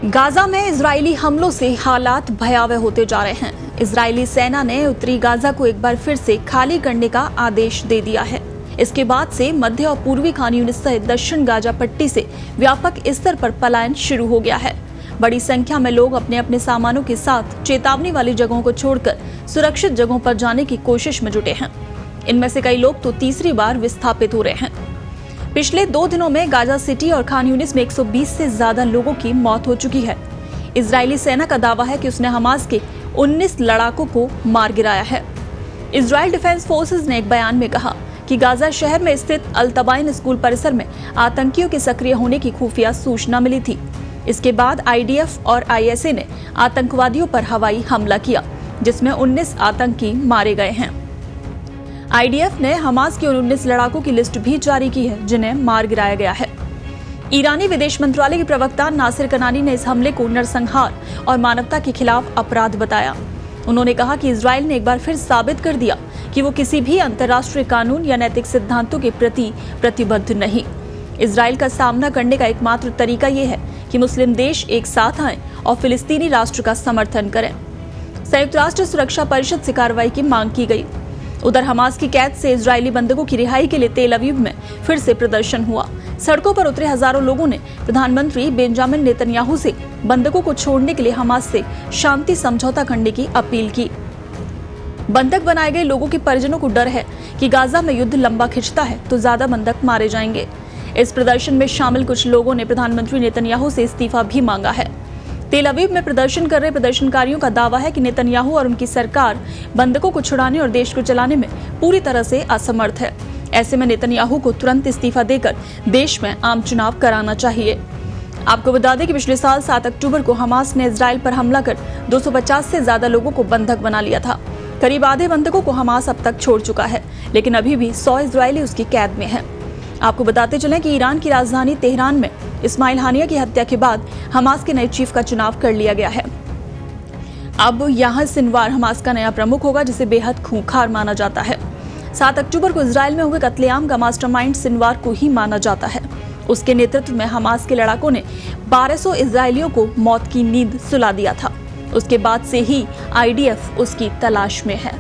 Gaza में Israeli हमलों से हालात भयावह होते जा रहे हैं। इजरायली सेना ने उत्तरी गाजा को एक बार फिर से खाली करने का आदेश दे दिया है। इसके बाद से मध्य और पूर्वी खान यूनिस सहित दक्षिण गाजा पट्टी से व्यापक स्तर पर पलायन शुरू हो गया है। बड़ी संख्या में लोग अपने अपने सामानों के साथ चेतावनी वाली जगहों को छोड़कर सुरक्षित जगहों पर जाने की कोशिश में जुटे हैं। इनमें से कई लोग तो तीसरी बार विस्थापित हो रहे हैं। पिछले 2 दिनों में गाजा सिटी और खान यूनिस में 120 से ज्यादा लोगों की मौत हो चुकी है। इजरायली सेना का दावा है कि उसने हमास के 19 लड़ाकों को मार गिराया है। इजरायल डिफेंस फोर्सेस ने एक बयान में कहा कि गाजा शहर में स्थित अल तबाइन स्कूल परिसर में आतंकियों के सक्रिय होने की खुफिया सूचना मिली थी। इसके बाद आईडीएफ और आईएसए ने आतंकवादियों पर हवाई हमला किया, जिसमें 19 आतंकी मारे गए हैं। आईडीएफ ने हमास के 19 लड़ाकों की लिस्ट भी जारी की है, जिन्हें मार गिराया गया है। ईरानी विदेश मंत्रालय के प्रवक्ता नासिर कनानी ने इस हमले को नरसंहार और मानवता के खिलाफ अपराध बताया। उन्होंने कहा कि इजरायल ने एक बार फिर साबित कर दिया कि वो किसी भी अंतर्राष्ट्रीय कानून या नैतिक सिद्धांतों के प्रति प्रतिबद्ध नहीं। इजरायल का सामना करने का एकमात्र तरीका ये है कि मुस्लिम देश एक साथ आएं और फिलिस्तीनी राष्ट्र का समर्थन करें। संयुक्त राष्ट्र सुरक्षा परिषद से कार्रवाई की मांग की गई। उधर हमास की कैद से इजरायली बंधकों की रिहाई के लिए तेल अवीव में फिर से प्रदर्शन हुआ। सड़कों पर उतरे हजारों लोगों ने प्रधानमंत्री बेंजामिन नेतन्याहू से बंधकों को छोड़ने के लिए हमास से शांति समझौता करने की अपील की। बंधक बनाए गए लोगों के परिजनों को डर है कि गाजा में युद्ध लंबा खिंचता है तो ज्यादा बंधक मारे जाएंगे। इस प्रदर्शन में शामिल कुछ लोगों ने प्रधानमंत्री नेतन्याहू से इस्तीफा भी मांगा है। तेल अवीव में प्रदर्शन कर रहे प्रदर्शनकारियों का दावा है कि नेतन्याहू और उनकी सरकार बंधकों को छुड़ाने और देश को चलाने में पूरी तरह से असमर्थ है। ऐसे में नेतन्याहू को तुरंत इस्तीफा देकर देश में आम चुनाव कराना चाहिए। आपको बता दें कि पिछले साल 7 अक्टूबर को हमास ने इजरायल पर हमला कर 250 से ज्यादा लोगों को बंधक बना लिया था। करीब आधे बंधकों को हमास अब तक छोड़ चुका है, लेकिन अभी भी 100 इजरायली उसकी कैद में हैं। आपको बताते चलें कि ईरान की राजधानी तेहरान में इस्माइल हानिया की हत्या के बाद हमास के नए चीफ का चुनाव कर लिया गया है। अब यहाँ सिनवार हमास का नया प्रमुख होगा, जिसे बेहद खूंखार माना जाता है। 7 अक्टूबर को इजरायल में हुए कत्लेआम का मास्टरमाइंड सिनवार को ही माना जाता है। उसके नेतृत्व में हमास के लड़ाकों ने 1200 इजरायलियों को मौत की नींद सुला दिया था। उसके बाद से ही आईडीएफ उसकी तलाश में है।